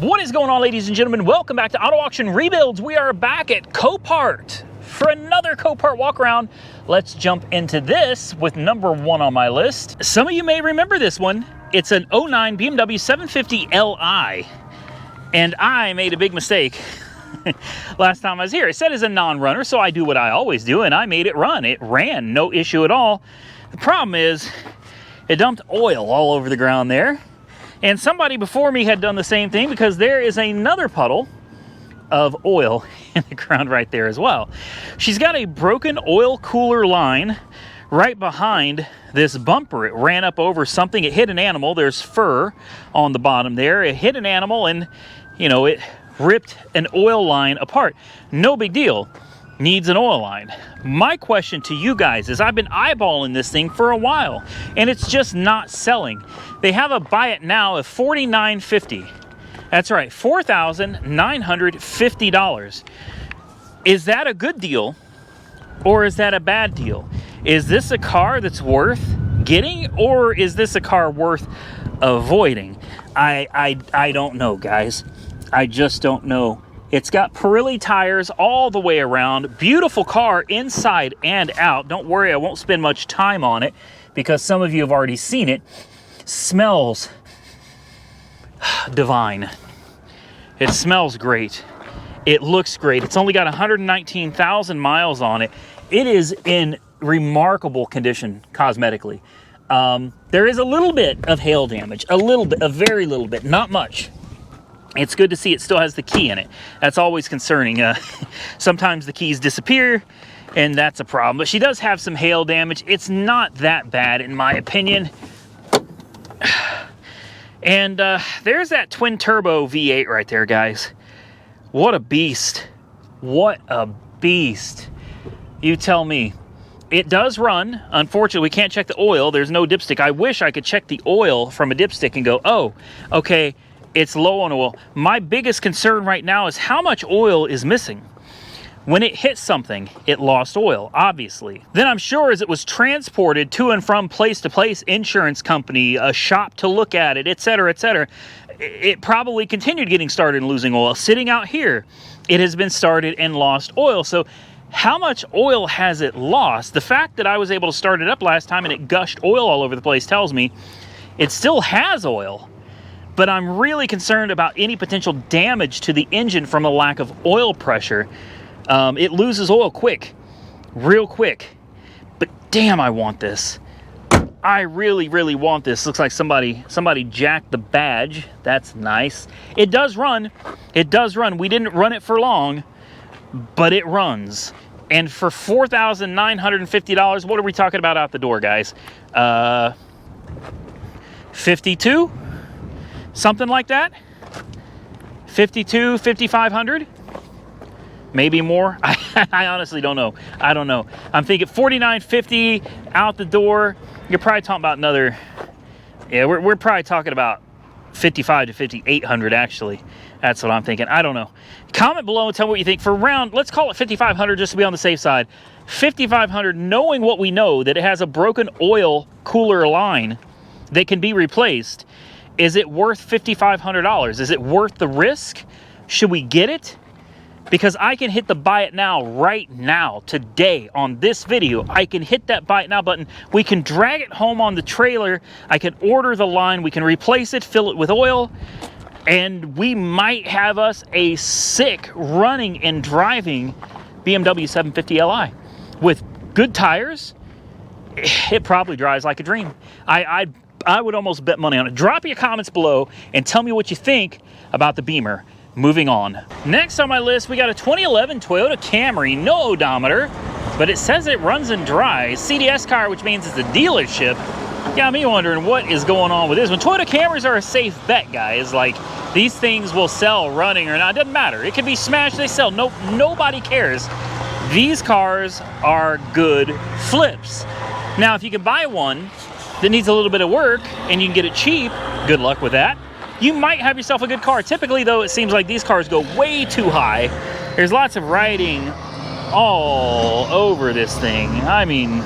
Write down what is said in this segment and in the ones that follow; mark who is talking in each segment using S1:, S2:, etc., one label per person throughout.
S1: What is going on, ladies and gentlemen? Welcome back to Auto Auction Rebuilds. We are back at Copart for another Copart walk around. Let's jump into this with number one on my list. Some of you may remember this one. It's an 09 BMW 750 Li, and I made a big mistake last time I was here. It said it's a non-runner, so I do what I always do, and I made it run. It ran, no issue at all. The problem is it dumped oil all over the ground there. And somebody before me had done the same thing, because there is another puddle of oil in the ground right there as well. She's got a broken oil cooler line right behind this bumper. It ran up over something. It hit an animal. There's fur on the bottom there. It hit an animal and, you know, it ripped an oil line apart. No big deal. Needs an oil line. My question to you guys is, I've been eyeballing this thing for a while and it's just not selling. They have a buy it now of $49.50. That's right, $4,950. Is that a good deal or is that a bad deal? Is this a car that's worth getting, or is this a car worth avoiding? I don't know, guys. I just don't know. It's got Pirelli tires all the way around. Beautiful car inside and out. Don't worry, I won't spend much time on it because some of you have already seen it. Smells divine. It smells great. It looks great. It's only got 119,000 miles on it. It is in remarkable condition cosmetically. There is a little bit of hail damage. A little bit, a very little bit, not much. It's good to see it still has the key in it. That's always concerning. Sometimes the keys disappear, and that's a problem. But she does have some hail damage. It's not that bad, in my opinion. And there's that twin-turbo V8 right there, guys. What a beast. What a beast. You tell me. It does run. Unfortunately, we can't check the oil. There's no dipstick. I wish I could check the oil from a dipstick and go, oh, okay, it's low on oil. My biggest concern right now is how much oil is missing. When it hit something, it lost oil, obviously. Then I'm sure as it was transported to and from place to place, insurance company, a shop to look at it, etc., it probably continued getting started and losing oil. Sitting out here, it has been started and lost oil. So how much oil has it lost? The fact that I was able to start it up last time and it gushed oil all over the place tells me it still has oil. But I'm really concerned about any potential damage to the engine from a lack of oil pressure. It loses oil quick, real quick. But damn, I want this. I really, really want this. Looks like somebody jacked the badge. That's nice. It does run. It does run. We didn't run it for long, but it runs. And for $4,950, what are we talking about out the door, guys? 52? Something like that. 52, 5,500, maybe more. I honestly don't know. I don't know. I'm thinking 49.50 out the door. You're probably talking about another. Yeah, we're probably talking about 55 to 5,800 actually. That's what I'm thinking. I don't know. Comment below and tell me what you think. For round, let's call it 5,500 just to be on the safe side. 5,500, knowing what we know, that it has a broken oil cooler line that can be replaced. Is it worth $5,500? Is it worth the risk? Should we get it? Because I can hit the buy it now right now, today, on this video. I can hit that buy it now button. We can drag it home on the trailer. I can order the line. We can replace it, fill it with oil, and we might have us a sick running and driving BMW 750 Li. With good tires, it probably drives like a dream. I would almost bet money on it. Drop your comments below and tell me what you think about the Beamer. Moving on. Next on my list, we got a 2011 Toyota Camry, no odometer, but it says it runs and drives. CDS car, which means it's a dealership. Got me wondering what is going on with this one. Toyota Camrys are a safe bet, guys. Like, these things will sell running or not. It doesn't matter. It could be smashed, they sell. Nobody cares. These cars are good flips. Now, if you can buy one that needs a little bit of work and you can get it cheap, good luck with that. You might have yourself a good car. Typically, though, it seems like these cars go way too high. There's lots of writing all over this thing. I mean,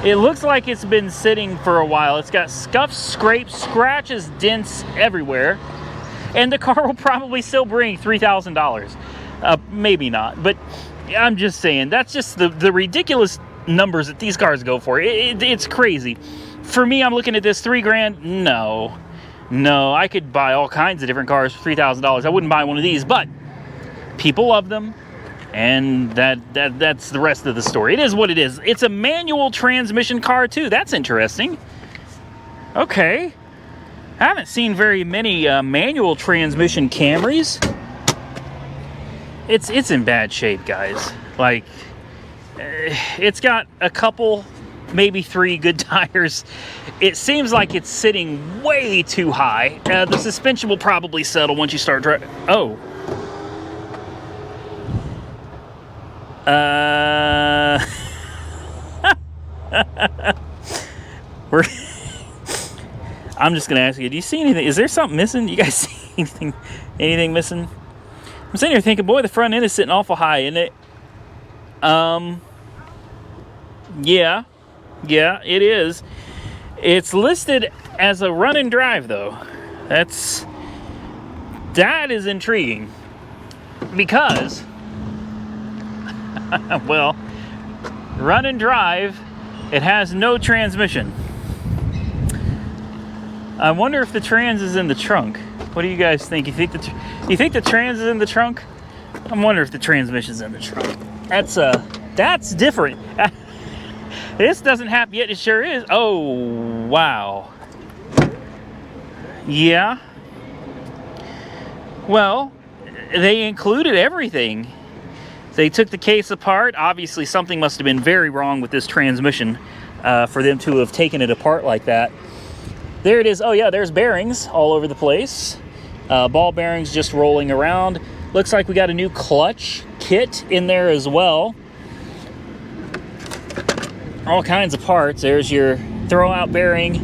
S1: It looks like it's been sitting for a while. It's got scuffs, scrapes, scratches, dents everywhere. And the car will probably still bring $3,000. Maybe not, but I'm just saying, that's just the ridiculous numbers that these cars go for. It's crazy. For me, I'm looking at this, $3,000. No, I could buy all kinds of different cars for $3,000. I wouldn't buy one of these, but people love them, and that's the rest of the story. It is what it is. It's a manual transmission car too. That's interesting. Okay, I haven't seen very many manual transmission Camrys. It's in bad shape, guys. Like, it's got a couple, maybe 3 good tires. It seems like it's sitting way too high. The suspension will probably settle once you start driving. Oh. I'm just gonna ask you, do you see anything? Is there something missing? You guys see anything missing? I'm sitting here thinking, boy, the front end is sitting awful high, isn't it? Yeah, it is. It's listed as a run and drive, though. That is intriguing, because well, run and drive, it has no transmission. I wonder if the trans is in the trunk. What do you guys think? You think the trans is in the trunk? I wonder if the transmission's in the trunk. That's different. This doesn't happen yet. It sure is. Oh, wow. Yeah. Well, they included everything. They took the case apart. Obviously, something must have been very wrong with this transmission for them to have taken it apart like that. There it is. Oh, yeah, there's bearings all over the place. Ball bearings just rolling around. Looks like we got a new clutch kit in there as well. All kinds of parts. There's your throwout bearing,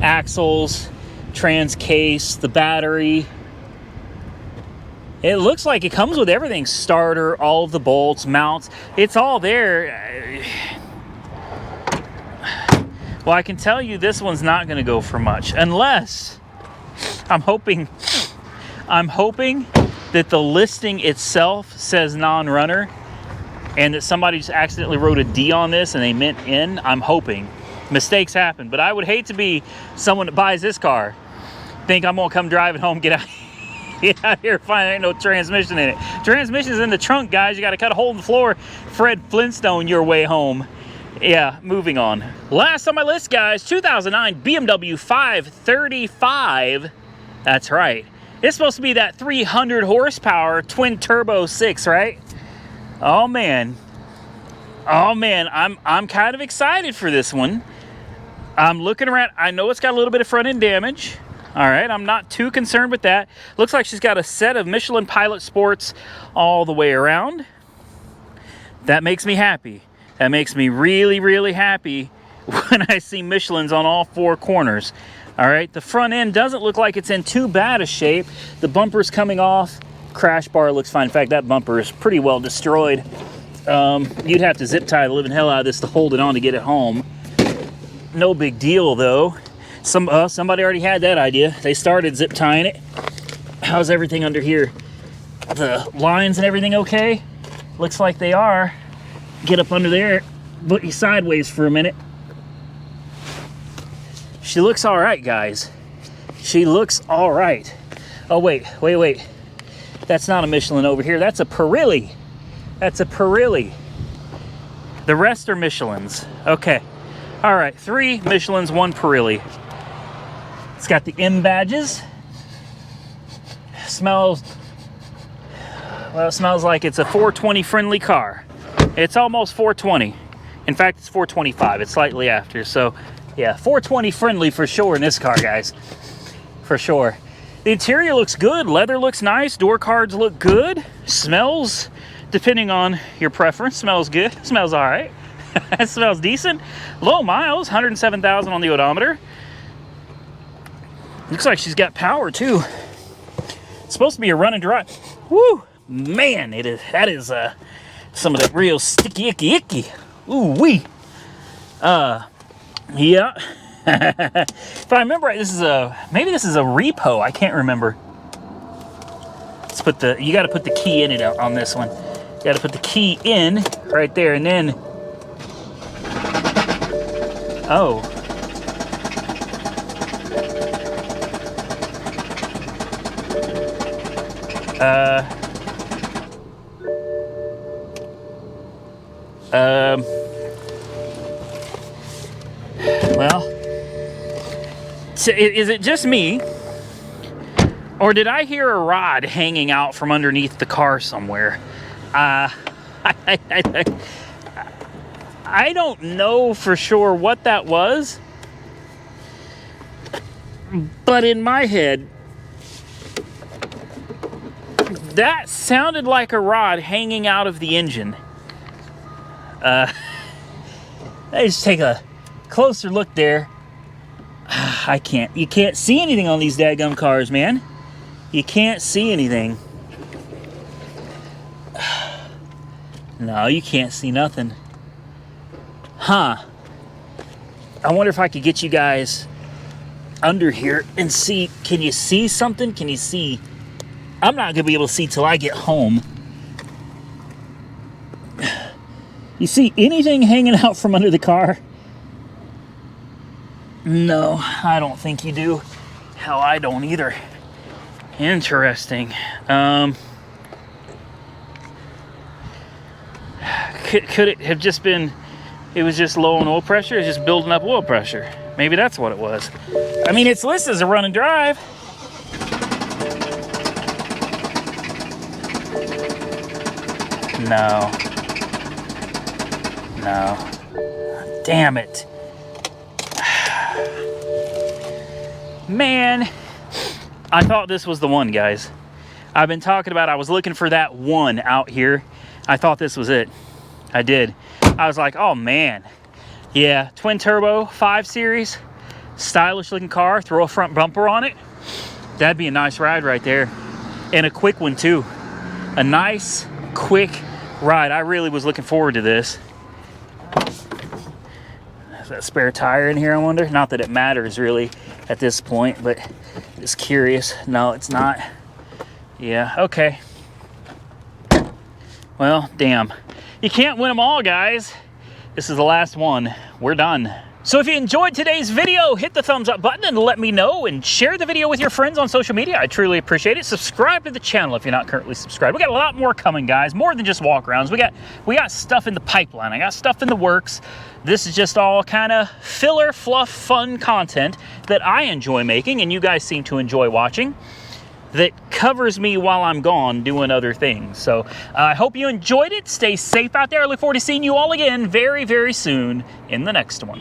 S1: axles, trans case, the battery. It looks like it comes with everything. Starter, all of the bolts, mounts. It's all there. Well, I can tell you this one's not going to go for much. Unless, I'm hoping that the listing itself says non-runner, and that somebody just accidentally wrote a D on this and they meant N. I'm hoping. Mistakes happen. But I would hate to be someone that buys this car, think I'm going to come driving home, get out here, find there ain't no transmission in it. Transmission's in the trunk, guys. You got to cut a hole in the floor. Fred Flintstone your way home. Yeah, moving on. Last on my list, guys, 2009 BMW 535. That's right. It's supposed to be that 300 horsepower twin turbo 6, right? Oh man, I'm kind of excited for this one. I'm looking around. I know it's got a little bit of front end damage. All right, I'm not too concerned with that. Looks like she's got a set of Michelin Pilot Sports all the way around. That makes me happy. That makes me really, really happy when I see Michelin's on all 4 corners. All right, the front end doesn't look like it's in too bad a shape. The bumper's coming off. Crash bar looks fine. In fact, that bumper is pretty well destroyed. You'd have to zip tie the living hell out of this to hold it on to get it home. No big deal, though. Somebody already had that idea. They started zip tying it. How's everything under here? The lines and everything okay? Looks like they are. Get up under there. Put you sideways for a minute. She looks all right, guys. She looks all right. Oh, wait. That's not a Michelin over here. That's a Pirelli. That's a Pirelli. The rest are Michelins. Okay. All right. 3 Michelins, 1 Pirelli. It's got the M badges. Smells like it's a 420 friendly car. It's almost 420. In fact, it's 425. It's slightly after. So, yeah, 420 friendly for sure in this car, guys. For sure. The interior looks good. Leather looks nice. Door cards look good. Smells, depending on your preference, smells good. Smells all right. It smells decent. Low miles, 107,000 on the odometer. Looks like she's got power, too. It's supposed to be a run and drive. Woo! Man, it is. That is some of that real sticky, icky. Ooh, wee. Yeah. If I remember right, maybe this is a repo. I can't remember. Let's put you got to put the key in it on this one. You got to put the key in right there, and then, oh. Well, so is it just me, or did I hear a rod hanging out from underneath the car somewhere? I don't know for sure what that was, but in my head, that sounded like a rod hanging out of the engine. Let's just take a closer look there. You can't see anything on these dadgum cars, man. You can't see anything. No, you can't see nothing. Huh. I wonder if I could get you guys under here and see. Can you see something? Can you see? I'm not gonna be able to see till I get home. You see anything hanging out from under the car? No, I don't think you do. Hell, I don't either. Interesting. Could it have just been, it was just low on oil pressure? It's just building up oil pressure. Maybe that's what it was. I mean, it's listed as a run and drive. No. No. Damn it. Man, I thought this was the one, guys. I've been talking about, I was looking for that one out here. I thought this was it. I did. I was like, oh man. Yeah, twin turbo, 5 Series, stylish looking car, throw a front bumper on it. That'd be a nice ride right there. And a quick one too. A nice, quick ride. I really was looking forward to this. Is that spare tire in here, I wonder? Not that it matters really at this point, but just curious. No, it's not. Yeah, okay. Well, damn. You can't win them all, guys. This is the last one. We're done. So if you enjoyed today's video, hit the thumbs up button and let me know, and share the video with your friends on social media. I truly appreciate it. Subscribe to the channel if you're not currently subscribed. We got a lot more coming, guys, more than just walk-arounds. We got stuff in the pipeline. I got stuff in the works. This is just all kind of filler, fluff, fun content that I enjoy making and you guys seem to enjoy watching, that covers me while I'm gone doing other things. So I hope you enjoyed it. Stay safe out there. I look forward to seeing you all again very, very soon in the next one.